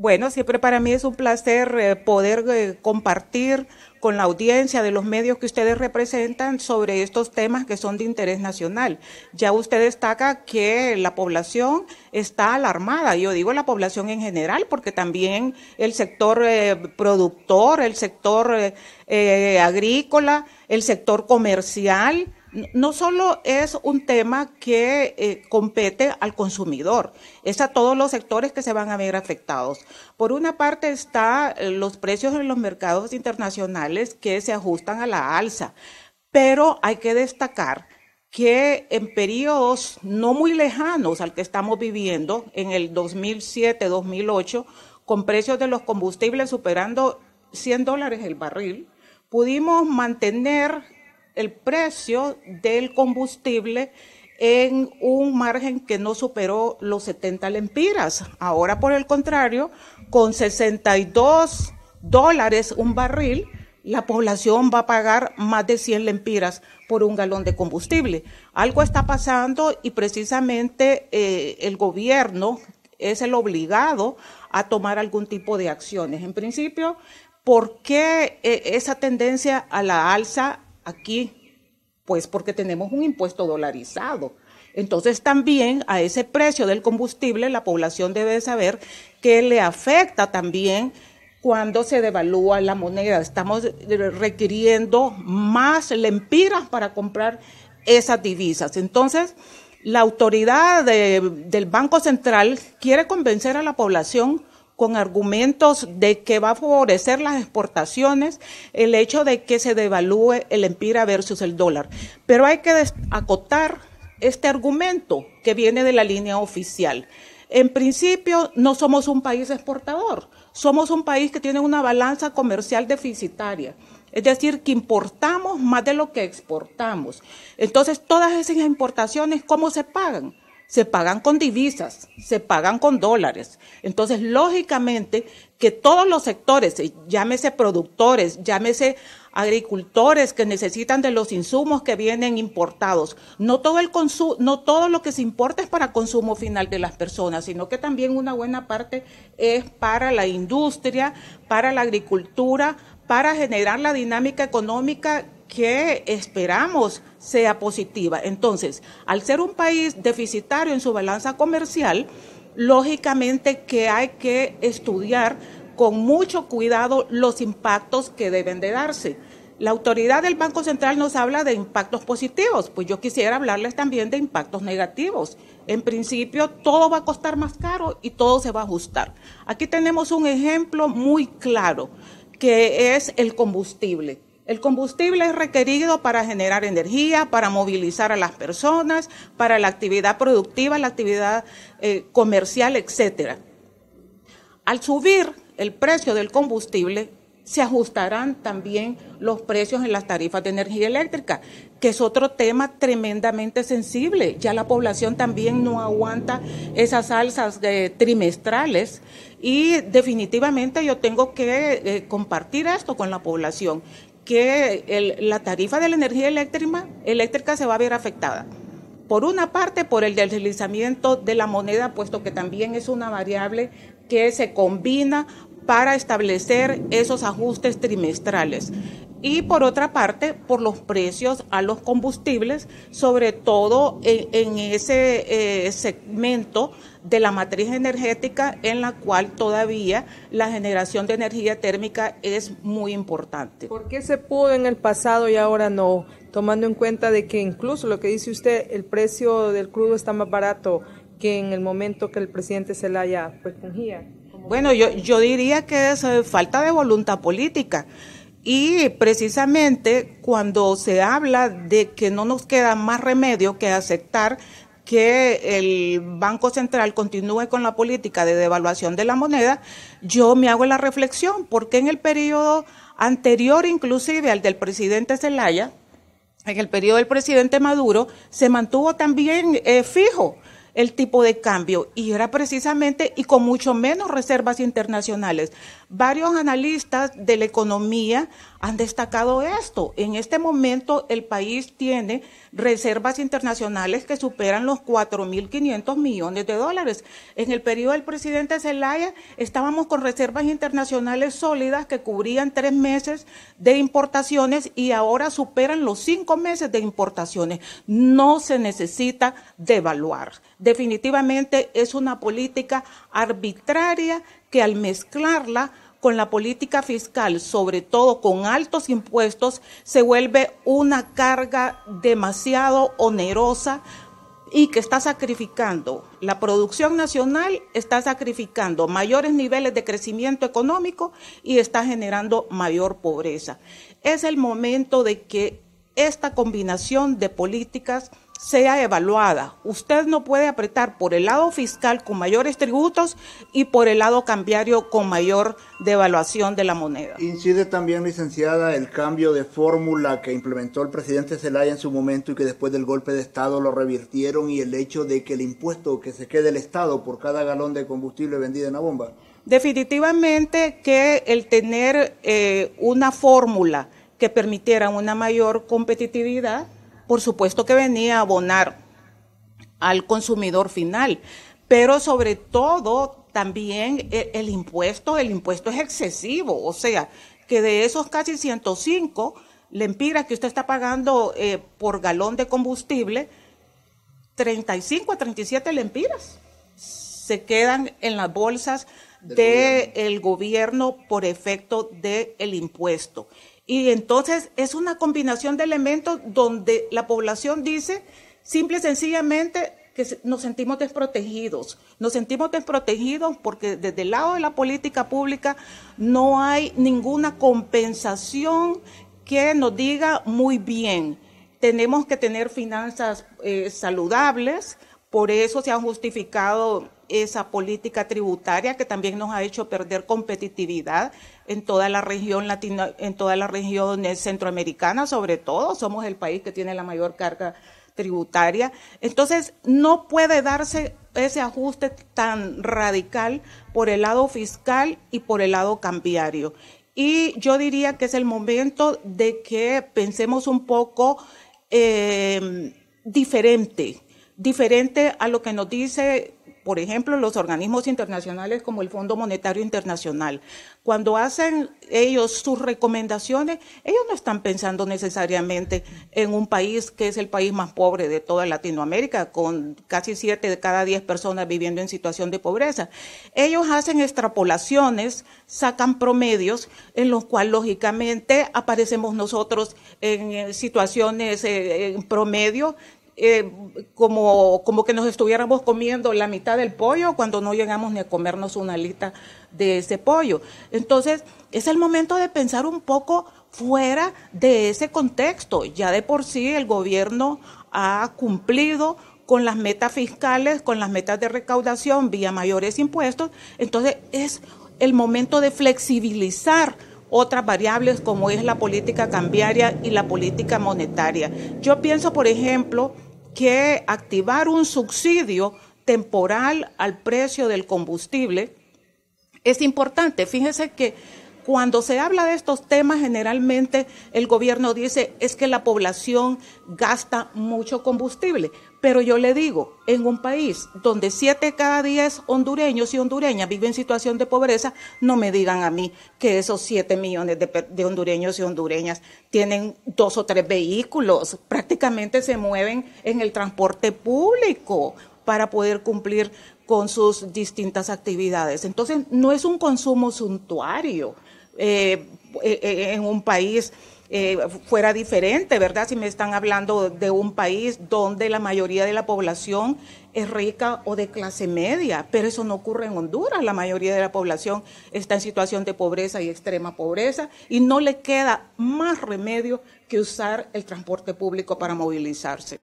Bueno, siempre para mí es un placer poder compartir con la audiencia de los medios que ustedes representan sobre estos temas que son de interés nacional. Ya usted destaca que la población está alarmada, yo digo la población en general, porque también el sector productor, el sector agrícola, el sector comercial, no solo es un tema que compete al consumidor, es a todos los sectores que se van a ver afectados. Por una parte está los precios en los mercados internacionales que se ajustan a la alza, pero hay que destacar que en periodos no muy lejanos al que estamos viviendo, en el 2007-2008, con precios de los combustibles superando $100 el barril, pudimos mantener el precio del combustible en un margen que no superó los 70 lempiras. Ahora, por el contrario, con $62 un barril, la población va a pagar más de 100 lempiras por un galón de combustible. Algo está pasando y precisamente el gobierno es el obligado a tomar algún tipo de acciones. En principio, ¿por qué esa tendencia a la alza aquí? Pues porque tenemos un impuesto dolarizado. Entonces también a ese precio del combustible la población debe saber que le afecta también cuando se devalúa la moneda. Estamos requiriendo más lempiras para comprar esas divisas. Entonces la autoridad del Banco Central quiere convencer a la población con argumentos de que va a favorecer las exportaciones, el hecho de que se devalúe el lempira versus el dólar. Pero hay que acotar este argumento que viene de la línea oficial. En principio, no somos un país exportador, somos un país que tiene una balanza comercial deficitaria. Es decir, que importamos más de lo que exportamos. Entonces, todas esas importaciones, ¿cómo se pagan? Se pagan con divisas, se pagan con dólares. Entonces, lógicamente, que todos los sectores, llámese productores, llámese agricultores que necesitan de los insumos que vienen importados, no todo lo que se importa es para consumo final de las personas, sino que también una buena parte es para la industria, para la agricultura, para generar la dinámica económica que esperamos sea positiva. Entonces, al ser un país deficitario en su balanza comercial, lógicamente que hay que estudiar con mucho cuidado los impactos que deben de darse. La autoridad del Banco Central nos habla de impactos positivos, pues yo quisiera hablarles también de impactos negativos. En principio, todo va a costar más caro y todo se va a ajustar. Aquí tenemos un ejemplo muy claro, que es el combustible. El combustible es requerido para generar energía, para movilizar a las personas, para la actividad productiva, la actividad comercial, etcétera. Al subir el precio del combustible, se ajustarán también los precios en las tarifas de energía eléctrica, que es otro tema tremendamente sensible. Ya la población también no aguanta esas alzas trimestrales y definitivamente yo tengo que compartir esto con la población, que la tarifa de la energía eléctrica se va a ver afectada. Por una parte, por el deslizamiento de la moneda, puesto que también es una variable que se combina para establecer esos ajustes trimestrales. Y por otra parte, por los precios a los combustibles, sobre todo en ese segmento de la matriz energética en la cual todavía la generación de energía térmica es muy importante. ¿Por qué se pudo en el pasado y ahora no? Tomando en cuenta de que incluso lo que dice usted, el precio del crudo está más barato que en el momento que el presidente Zelaya fungía. Bueno, yo diría que es falta de voluntad política. Y precisamente cuando se habla de que no nos queda más remedio que aceptar que el Banco Central continúe con la política de devaluación de la moneda, yo me hago la reflexión, porque en el periodo anterior inclusive al del presidente Zelaya, en el periodo del presidente Maduro, se mantuvo también fijo el tipo de cambio, y era precisamente, y con mucho menos reservas internacionales. Varios analistas de la economía han destacado esto. En este momento el país tiene reservas internacionales que superan los 4.500 millones de dólares. En el periodo del presidente Zelaya estábamos con reservas internacionales sólidas que cubrían 3 meses de importaciones y ahora superan los 5 meses de importaciones. No se necesita devaluar. Definitivamente es una política arbitraria que al mezclarla con la política fiscal, sobre todo con altos impuestos, se vuelve una carga demasiado onerosa y que está sacrificando la producción nacional, está sacrificando mayores niveles de crecimiento económico y está generando mayor pobreza. Es el momento de que esta combinación de políticas sea evaluada. Usted no puede apretar por el lado fiscal con mayores tributos y por el lado cambiario con mayor devaluación de la moneda. Incide también, licenciada, el cambio de fórmula que implementó el presidente Zelaya en su momento y que después del golpe de Estado lo revirtieron, y el hecho de que el impuesto que se quede el Estado por cada galón de combustible vendido en la bomba. Definitivamente que el tener una fórmula que permitiera una mayor competitividad, por supuesto que venía a abonar al consumidor final, pero sobre todo también el impuesto es excesivo, o sea, que de esos casi 105 lempiras que usted está pagando por galón de combustible, 35 a 37 lempiras se quedan en las bolsas del gobierno por efecto del impuesto. Y entonces es una combinación de elementos donde la población dice simple y sencillamente que nos sentimos desprotegidos porque desde el lado de la política pública no hay ninguna compensación que nos diga muy bien, tenemos que tener finanzas saludables. Por eso se ha justificado esa política tributaria que también nos ha hecho perder competitividad en toda la región en toda la región centroamericana, sobre todo. Somos el país que tiene la mayor carga tributaria. Entonces, no puede darse ese ajuste tan radical por el lado fiscal y por el lado cambiario. Y yo diría que es el momento de que pensemos un poco diferente a lo que nos dice, por ejemplo, los organismos internacionales como el Fondo Monetario Internacional. Cuando hacen ellos sus recomendaciones, ellos no están pensando necesariamente en un país que es el país más pobre de toda Latinoamérica, con casi 7 de cada 10 personas viviendo en situación de pobreza. Ellos hacen extrapolaciones, sacan promedios en los cuales lógicamente aparecemos nosotros en situaciones en promedio, como que nos estuviéramos comiendo la mitad del pollo cuando no llegamos ni a comernos una alita de ese pollo. Entonces, es el momento de pensar un poco fuera de ese contexto. Ya de por sí el gobierno ha cumplido con las metas fiscales, con las metas de recaudación vía mayores impuestos. Entonces, es el momento de flexibilizar otras variables como es la política cambiaria y la política monetaria. Yo pienso, por ejemplo, que activar un subsidio temporal al precio del combustible es importante. Fíjese que cuando se habla de estos temas, generalmente el gobierno dice es que la población gasta mucho combustible. Pero yo le digo, en un país donde 7 de cada 10 hondureños y hondureñas viven en situación de pobreza, no me digan a mí que esos 7 millones de hondureños y hondureñas tienen 2 o 3 vehículos, prácticamente se mueven en el transporte público para poder cumplir con sus distintas actividades. Entonces, no es un consumo suntuario. En un país fuera diferente, ¿verdad? Si me están hablando de un país donde la mayoría de la población es rica o de clase media, pero eso no ocurre en Honduras. La mayoría de la población está en situación de pobreza y extrema pobreza y no le queda más remedio que usar el transporte público para movilizarse.